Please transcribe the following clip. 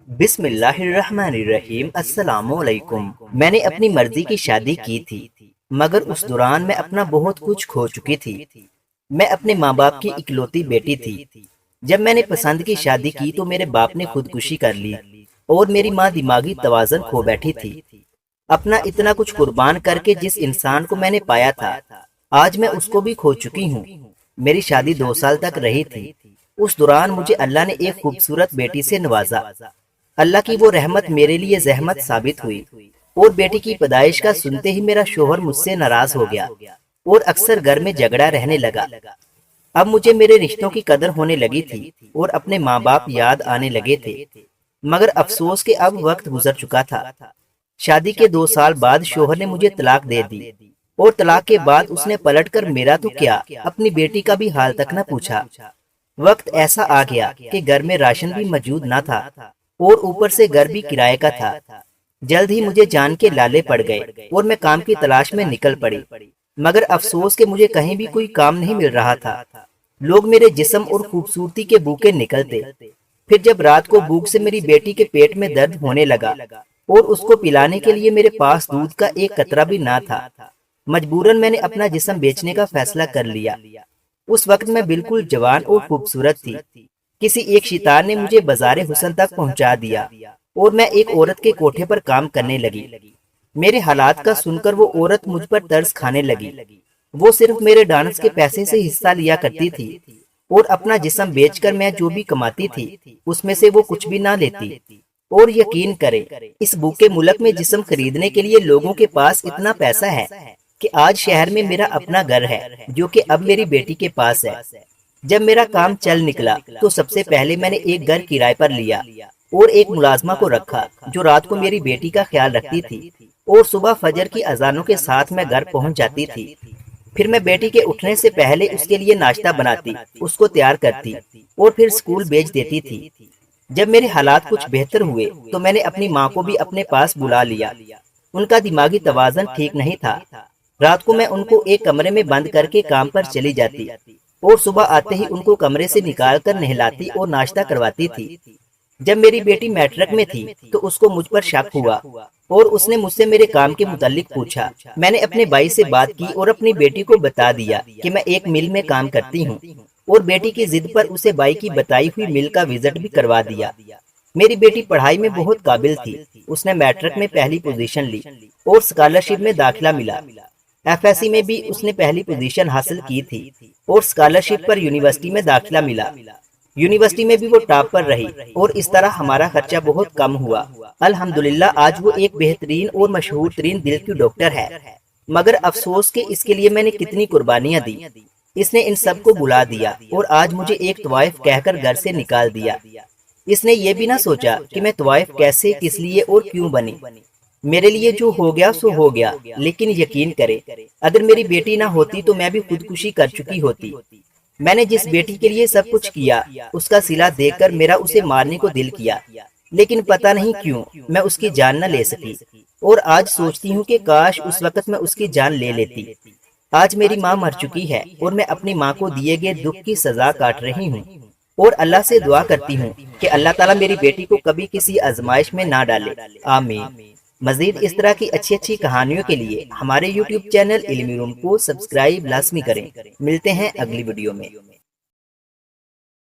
بسم اللہ الرحمن الرحیم۔ السلام علیکم۔ میں نے اپنی مرضی کی شادی کی تھی، مگر اس دوران میں اپنا بہت کچھ کھو چکی تھی۔ میں اپنے ماں باپ کی اکلوتی بیٹی تھی۔ جب میں نے پسند کی شادی کی تو میرے باپ نے خودکشی کر لی اور میری ماں دماغی توازن کھو بیٹھی تھی۔ اپنا اتنا کچھ قربان کر کے جس انسان کو میں نے پایا تھا، آج میں اس کو بھی کھو چکی ہوں۔ میری شادی 2 سال تک رہی تھی۔ اس دوران مجھے اللہ نے ایک خوبصورت بیٹی سے نوازا۔ اللہ کی وہ رحمت میرے لیے زحمت ثابت ہوئی، اور بیٹی کی پیدائش کا سنتے ہی میرا شوہر مجھ سے ناراض ہو گیا اور اکثر گھر میں جھگڑا رہنے لگا۔ اب مجھے میرے رشتوں کی قدر ہونے لگی تھی اور اپنے ماں باپ یاد آنے لگے تھے، مگر افسوس کہ اب وقت گزر چکا تھا۔ شادی کے 2 سال بعد شوہر نے مجھے طلاق دے دی، اور طلاق کے بعد اس نے پلٹ کر میرا تو کیا اپنی بیٹی کا بھی حال تک نہ پوچھا۔ وقت ایسا آ گیا کہ گھر میں راشن بھی موجود نہ تھا اور اوپر سے گھر بھی کرائے کا تھا۔ جلد ہی مجھے جان کے لالے پڑ گئے اور میں کام کی تلاش میں نکل پڑی، مگر افسوس کہ مجھے کہیں بھی کوئی کام نہیں مل رہا تھا۔ لوگ میرے جسم اور خوبصورتی کے بھوکے نکلتے۔ پھر جب رات کو بھوک سے میری بیٹی کے پیٹ میں درد ہونے لگا اور اس کو پلانے کے لیے میرے پاس دودھ کا ایک قطرہ بھی نہ تھا، مجبوراً میں نے اپنا جسم بیچنے کا فیصلہ کر لیا۔ اس وقت میں بالکل جوان اور خوبصورت تھی۔ کسی ایک شیطان نے مجھے بازار حسن تک پہنچا دیا اور میں ایک عورت کے کوٹھے پر کام کرنے لگی۔ میرے حالات کا سن کر وہ عورت مجھ پر ترس کھانے لگی۔ وہ صرف میرے ڈانس کے پیسے سے حصہ لیا کرتی تھی اور اپنا جسم بیچ کر میں جو بھی کماتی تھی اس میں سے وہ کچھ بھی نہ لیتی۔ اور یقین کریں، اس بھوکے ملک میں جسم خریدنے کے لیے لوگوں کے پاس اتنا پیسہ ہے کہ آج شہر میں میرا اپنا گھر ہے جو کہ اب میری بیٹی کے پاس ہے۔ جب میرا کام چل نکلا تو سب سے پہلے میں نے ایک گھر کرائے پر لیا اور ایک ملازمہ کو رکھا جو رات کو میری بیٹی کا خیال رکھتی تھی، اور صبح فجر کی اذانوں کے ساتھ میں گھر پہنچ جاتی تھی۔ پھر میں بیٹی کے اٹھنے سے پہلے اس کے لیے ناشتہ بناتی، اس کو تیار کرتی اور پھر اسکول بھیج دیتی تھی۔ جب میرے حالات کچھ بہتر ہوئے تو میں نے اپنی ماں کو بھی اپنے پاس بلا لیا۔ ان کا دماغی توازن ٹھیک نہیں تھا۔ رات کو میں ان کو ایک کمرے میں بند کر کے کام پر چلی جاتی اور صبح آتے ہی ان کو کمرے سے نکال کر نہلاتی اور ناشتہ کرواتی تھی۔ جب میری بیٹی میٹرک میں تھی تو اس کو مجھ پر شک ہوا اور اس نے مجھ سے میرے کام کے متعلق پوچھا۔ میں نے اپنے بھائی سے بات کی اور اپنی بیٹی کو بتا دیا کہ میں ایک مل میں کام کرتی ہوں، اور بیٹی کی ضد پر اسے بھائی کی بتائی ہوئی مل کا وزٹ بھی کروا دیا۔ میری بیٹی پڑھائی میں بہت قابل تھی۔ اس نے میٹرک میں پہلی پوزیشن لی اور اسکالرشپ میں داخلہ ملا۔ ایف ایس سی میں بھی اس نے پہلی پوزیشن حاصل کی تھی اور اسکالرشپ پر یونیورسٹی میں داخلہ ملا۔ یونیورسٹی میں بھی وہ ٹاپ پر رہی اور اس طرح ہمارا خرچہ بہت کم ہوا۔ الحمدللہ آج وہ ایک بہترین اور مشہور ترین دل کی ڈاکٹر ہے، مگر افسوس کہ اس کے لیے میں نے کتنی قربانیاں دی۔ اس نے ان سب کو بلا دیا اور آج مجھے ایک طوائف کہہ کر گھر سے نکال دیا۔ اس نے یہ بھی نہ سوچا کہ میں طوائف کیسے، کس لیے اور کیوں بنی۔ میرے لیے جو ہو گیا سو ہو گیا، لیکن یقین کرے اگر میری بیٹی نہ ہوتی تو میں بھی خودکشی کر چکی ہوتی۔ میں نے جس بیٹی کے لیے سب کچھ کیا اس کا صلہ دیکھ کر میرا اسے مارنے کو دل کیا، لیکن پتہ نہیں کیوں میں اس کی جان نہ لے سکی، اور آج سوچتی ہوں کہ کاش اس وقت میں اس کی جان لے لیتی۔ آج میری ماں مر چکی ہے اور میں اپنی ماں کو دیے گئے دکھ کی سزا کاٹ رہی ہوں، اور اللہ سے دعا کرتی ہوں کہ اللہ تعالیٰ میری بیٹی کو کبھی کسی آزمائش میں نہ ڈالے، آمین۔ مزید اس طرح کی اچھی کہانیوں کے لیے ہمارے یوٹیوب چینل علمی روم کو سبسکرائب لازمی کریں۔ ملتے ہیں اگلی ویڈیو میں۔